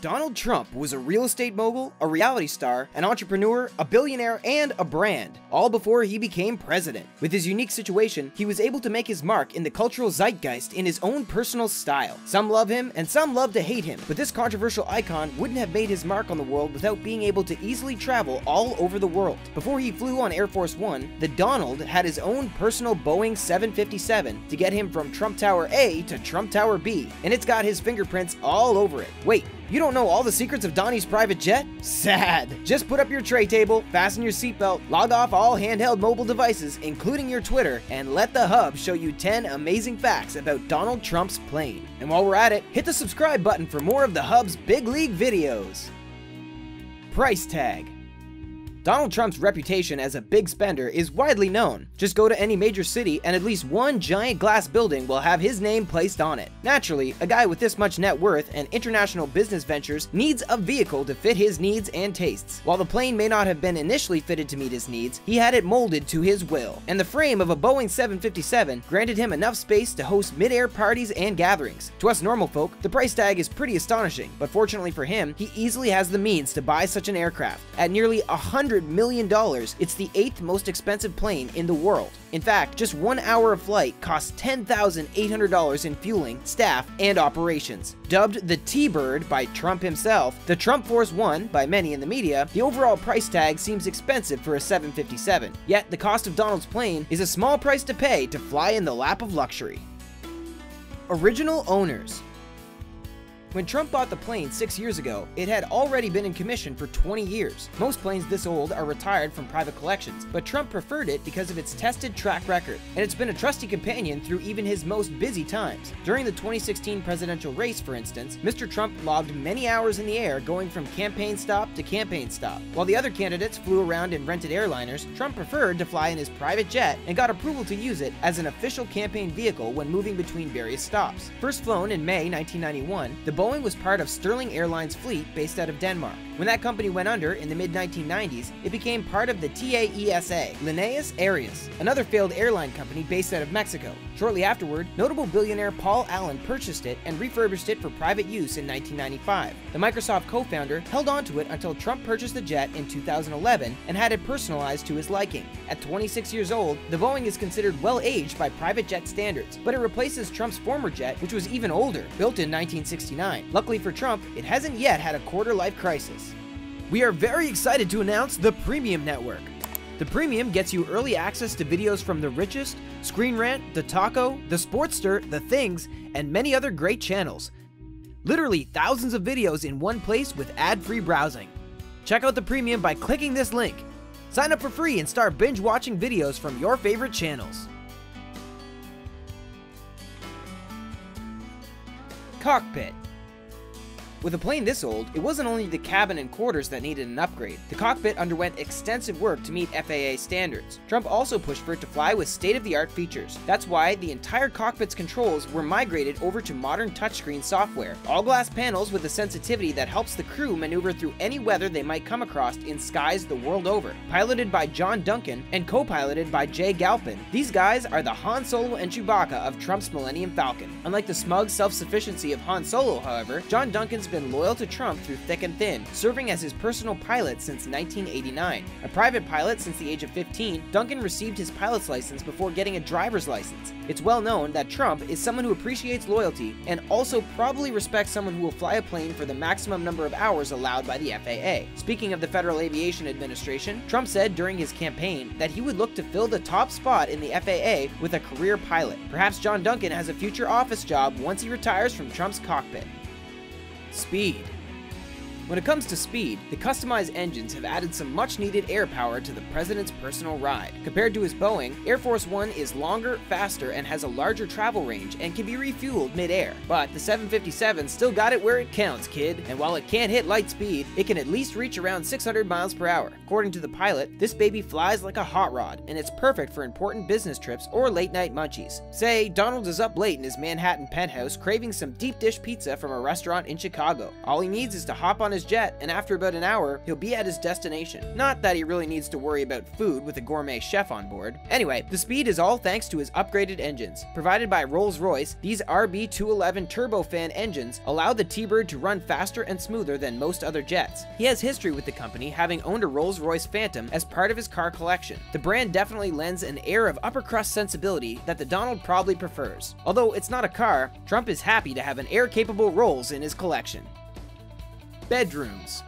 Donald Trump was a real estate mogul, a reality star, an entrepreneur, a billionaire, and a brand, all before he became president. With his unique situation, he was able to make his mark in the cultural zeitgeist in his own personal style. Some love him, and some love to hate him, but this controversial icon wouldn't have made his mark on the world without being able to easily travel all over the world. Before he flew on Air Force One, the Donald had his own personal Boeing 757 to get him from Trump Tower A to Trump Tower B, and it's got his fingerprints all over it. Wait, you don't know all the secrets of Donnie's private jet? Sad. Just put up your tray table, fasten your seatbelt, log off all handheld mobile devices, including your Twitter, and let the Hub show you 10 amazing facts about Donald Trump's plane. And while we're at it, hit the subscribe button for more of the Hub's Big League videos. Price tag. Donald Trump's reputation as a big spender is widely known. Just go to any major city and at least one giant glass building will have his name placed on it. Naturally, a guy with this much net worth and international business ventures needs a vehicle to fit his needs and tastes. While the plane may not have been initially fitted to meet his needs, he had it molded to his will. And the frame of a Boeing 757 granted him enough space to host mid-air parties and gatherings. To us normal folk, the price tag is pretty astonishing, but fortunately for him, he easily has the means to buy such an aircraft. At nearly $100 million, it's the 8th most expensive plane in the world. In fact, just 1 hour of flight costs $10,800 in fueling, staff, and operations. Dubbed the T-Bird by Trump himself, the Trump Force One by many in the media, the overall price tag seems expensive for a 757. Yet, the cost of Donald's plane is a small price to pay to fly in the lap of luxury. Original owners. When Trump bought the plane 6 years ago, it had already been in commission for 20 years. Most planes this old are retired from private collections, but Trump preferred it because of its tested track record, and it's been a trusty companion through even his most busy times. During the 2016 presidential race, for instance, Mr. Trump logged many hours in the air going from campaign stop to campaign stop. While the other candidates flew around in rented airliners, Trump preferred to fly in his private jet and got approval to use it as an official campaign vehicle when moving between various stops. First flown in May 1991, the Boeing was part of Sterling Airlines fleet based out of Denmark. When that company went under in the mid-1990s, it became part of the TAESA, Linnaeus Aéreas, another failed airline company based out of Mexico. Shortly afterward, notable billionaire Paul Allen purchased it and refurbished it for private use in 1995. The Microsoft co-founder held onto it until Trump purchased the jet in 2011 and had it personalized to his liking. At 26 years old, the Boeing is considered well-aged by private jet standards, but it replaces Trump's former jet, which was even older, built in 1969. Luckily for Trump, it hasn't yet had a quarter-life crisis. We are very excited to announce the Premium Network. The Premium gets you early access to videos from The Richest, Screen Rant, The Taco, The Sportster, The Things, and many other great channels. Literally thousands of videos in one place with ad-free browsing. Check out the Premium by clicking this link. Sign up for free and start binge-watching videos from your favorite channels. Cockpit. With a plane this old, it wasn't only the cabin and quarters that needed an upgrade. The cockpit underwent extensive work to meet FAA standards. Trump also pushed for it to fly with state-of-the-art features. That's why the entire cockpit's controls were migrated over to modern touchscreen software. All glass panels with a sensitivity that helps the crew maneuver through any weather they might come across in skies the world over. Piloted by John Duncan and co-piloted by Jay Galpin, these guys are the Han Solo and Chewbacca of Trump's Millennium Falcon. Unlike the smug self-sufficiency of Han Solo, however, John Duncan's been loyal to Trump through thick and thin, serving as his personal pilot since 1989. A private pilot since the age of 15, Duncan received his pilot's license before getting a driver's license. It's well known that Trump is someone who appreciates loyalty and also probably respects someone who will fly a plane for the maximum number of hours allowed by the FAA. Speaking of the Federal Aviation Administration, Trump said during his campaign that he would look to fill the top spot in the FAA with a career pilot. Perhaps John Duncan has a future office job once he retires from Trump's cockpit. Speed. When it comes to speed, the customized engines have added some much-needed air power to the president's personal ride. Compared to his Boeing, Air Force One is longer, faster, and has a larger travel range and can be refueled mid-air. But the 757 still got it where it counts, kid, and while it can't hit light speed, it can at least reach around 600 miles per hour. According to the pilot, this baby flies like a hot rod, and it's perfect for important business trips or late-night munchies. Say, Donald is up late in his Manhattan penthouse craving some deep dish pizza from a restaurant in Chicago. All he needs is to hop on his his jet, and after about an hour, he'll be at his destination. Not that he really needs to worry about food with a gourmet chef on board. Anyway, the speed is all thanks to his upgraded engines. Provided by Rolls-Royce, these RB211 turbofan engines allow the T-Bird to run faster and smoother than most other jets. He has history with the company, having owned a Rolls-Royce Phantom as part of his car collection. The brand definitely lends an air of upper crust sensibility that the Donald probably prefers. Although it's not a car, Trump is happy to have an air-capable Rolls in his collection. Bedrooms.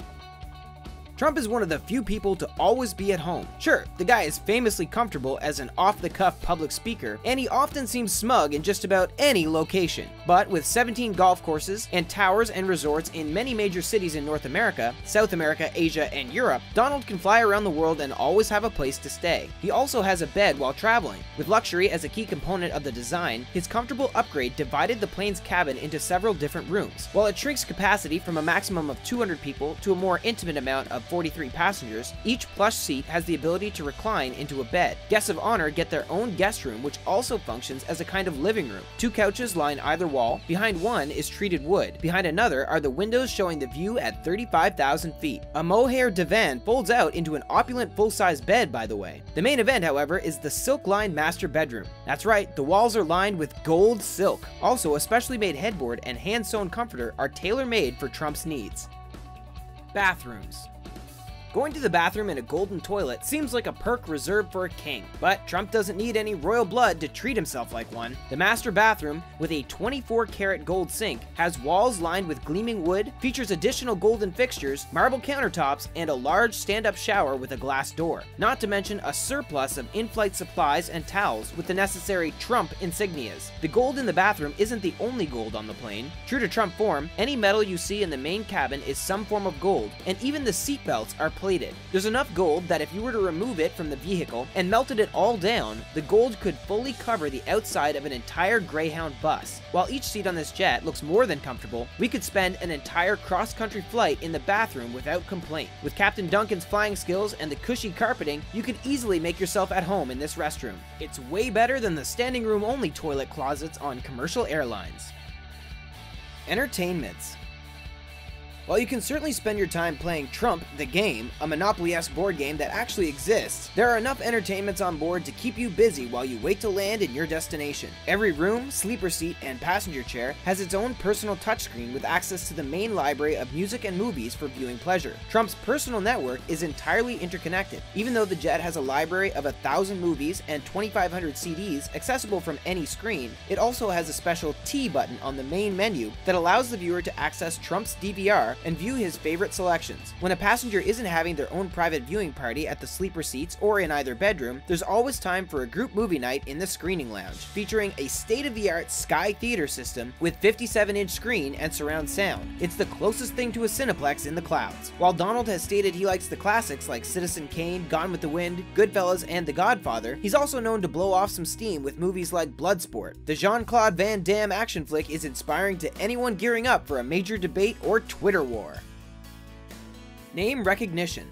Trump is one of the few people to always be at home. Sure, the guy is famously comfortable as an off-the-cuff public speaker, and he often seems smug in just about any location. But with 17 golf courses and towers and resorts in many major cities in North America, South America, Asia, and Europe, Donald can fly around the world and always have a place to stay. He also has a bed while traveling. With luxury as a key component of the design, his comfortable upgrade divided the plane's cabin into several different rooms. While it shrinks capacity from a maximum of 200 people to a more intimate amount of 43 passengers, each plush seat has the ability to recline into a bed. Guests of honor get their own guest room, which also functions as a kind of living room. 2 couches line either wall. Behind one is treated wood. Behind another are the windows showing the view at 35,000 feet. A mohair divan folds out into an opulent full-size bed, by the way. The main event, however, is the silk-lined master bedroom. That's right, the walls are lined with gold silk. Also, a specially made headboard and hand-sewn comforter are tailor-made for Trump's needs. Bathrooms. Going to the bathroom in a golden toilet seems like a perk reserved for a king, but Trump doesn't need any royal blood to treat himself like one. The master bathroom, with a 24-karat gold sink, has walls lined with gleaming wood, features additional golden fixtures, marble countertops, and a large stand-up shower with a glass door. Not to mention a surplus of in-flight supplies and towels with the necessary Trump insignias. The gold in the bathroom isn't the only gold on the plane. True to Trump form, any metal you see in the main cabin is some form of gold, and even the seat belts are plated. There's enough gold that if you were to remove it from the vehicle and melted it all down, the gold could fully cover the outside of an entire Greyhound bus. While each seat on this jet looks more than comfortable, we could spend an entire cross-country flight in the bathroom without complaint. With Captain Duncan's flying skills and the cushy carpeting, you could easily make yourself at home in this restroom. It's way better than the standing room only toilet closets on commercial airlines. Entertainments. While you can certainly spend your time playing Trump the Game, a Monopoly-esque board game that actually exists, there are enough entertainments on board to keep you busy while you wait to land in your destination. Every room, sleeper seat, and passenger chair has its own personal touchscreen with access to the main library of music and movies for viewing pleasure. Trump's personal network is entirely interconnected. Even though the jet has a library of 1,000 movies and 2,500 CDs accessible from any screen, it also has a special T button on the main menu that allows the viewer to access Trump's DVR and view his favorite selections. When a passenger isn't having their own private viewing party at the sleeper seats or in either bedroom, there's always time for a group movie night in the screening lounge, featuring a state-of-the-art Sky Theater system with 57-inch screen and surround sound. It's the closest thing to a Cineplex in the clouds. While Donald has stated he likes the classics like Citizen Kane, Gone with the Wind, Goodfellas, and The Godfather, he's also known to blow off some steam with movies like Bloodsport. The Jean-Claude Van Damme action flick is inspiring to anyone gearing up for a major debate or Twitter war. Name recognition.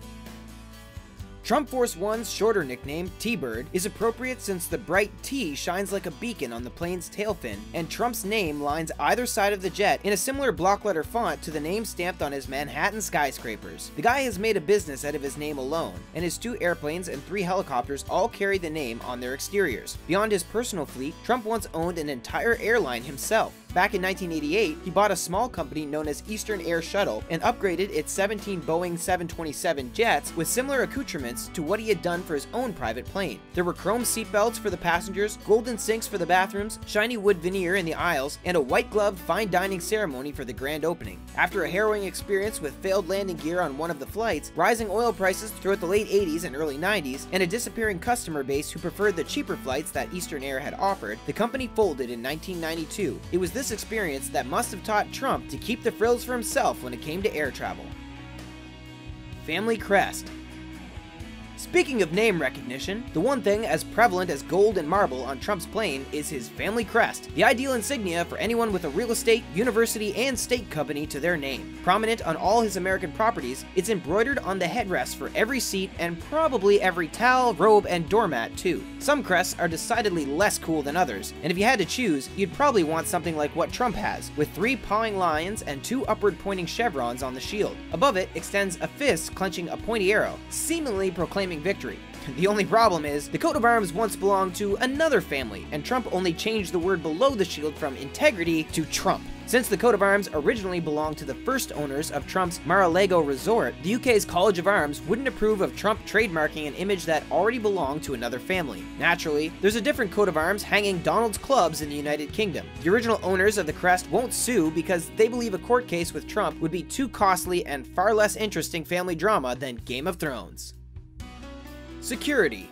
Trump Force One's shorter nickname, T-Bird, is appropriate since the bright T shines like a beacon on the plane's tail fin, and Trump's name lines either side of the jet in a similar block letter font to the name stamped on his Manhattan skyscrapers. The guy has made a business out of his name alone, and his 2 airplanes and 3 helicopters all carry the name on their exteriors. Beyond his personal fleet, Trump once owned an entire airline himself. Back in 1988, he bought a small company known as Eastern Air Shuttle and upgraded its 17 Boeing 727 jets with similar accoutrements to what he had done for his own private plane. There were chrome seatbelts for the passengers, golden sinks for the bathrooms, shiny wood veneer in the aisles, and a white-gloved fine dining ceremony for the grand opening. After a harrowing experience with failed landing gear on one of the flights, rising oil prices throughout the late 80s and early 90s, and a disappearing customer base who preferred the cheaper flights that Eastern Air had offered, the company folded in 1992. It was this experience that must have taught Trump to keep the frills for himself when it came to air travel. Family crest. Speaking of name recognition, the one thing as prevalent as gold and marble on Trump's plane is his family crest, the ideal insignia for anyone with a real estate, university, and state company to their name. Prominent on all his American properties, it's embroidered on the headrest for every seat and probably every towel, robe, and doormat too. Some crests are decidedly less cool than others, and if you had to choose, you'd probably want something like what Trump has, with 3 pawing lions and 2 upward-pointing chevrons on the shield. Above it extends a fist clenching a pointy arrow, seemingly proclaiming victory. The only problem is, the coat of arms once belonged to another family, and Trump only changed the word below the shield from integrity to Trump. Since the coat of arms originally belonged to the first owners of Trump's Mar-a-Lago resort, the UK's College of Arms wouldn't approve of Trump trademarking an image that already belonged to another family. Naturally, there's a different coat of arms hanging Donald's clubs in the United Kingdom. The original owners of the crest won't sue because they believe a court case with Trump would be too costly and far less interesting family drama than Game of Thrones. Security.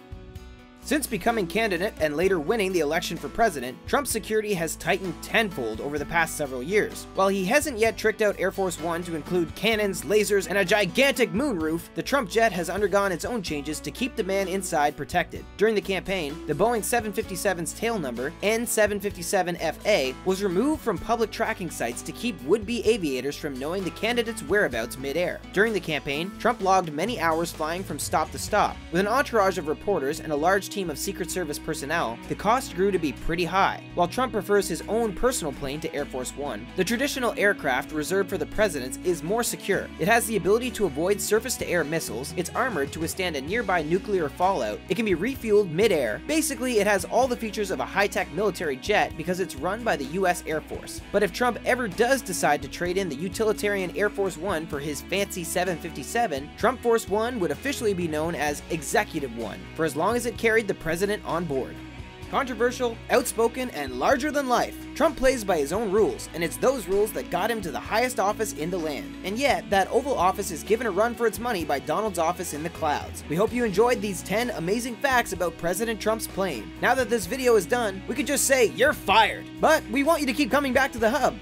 Since becoming candidate and later winning the election for president, Trump's security has tightened tenfold over the past several years. While he hasn't yet tricked out Air Force One to include cannons, lasers, and a gigantic moonroof, the Trump jet has undergone its own changes to keep the man inside protected. During the campaign, the Boeing 757's tail number, N757FA, was removed from public tracking sites to keep would-be aviators from knowing the candidate's whereabouts mid-air. During the campaign, Trump logged many hours flying from stop to stop. With an entourage of reporters and a large team of Secret Service personnel, the cost grew to be pretty high. While Trump prefers his own personal plane to Air Force One, the traditional aircraft reserved for the presidents is more secure. It has the ability to avoid surface-to-air missiles, it's armored to withstand a nearby nuclear fallout, it can be refueled mid-air. Basically, it has all the features of a high-tech military jet because it's run by the US Air Force. But if Trump ever does decide to trade in the utilitarian Air Force One for his fancy 757, Trump Force One would officially be known as Executive One, for as long as it carried the president on board. Controversial, outspoken, and larger than life, Trump plays by his own rules, and it's those rules that got him to the highest office in the land. And yet, that Oval Office is given a run for its money by Donald's office in the clouds. We hope you enjoyed these 10 amazing facts about President Trump's plane. Now that this video is done, we could just say, you're fired! But we want you to keep coming back to the Hub.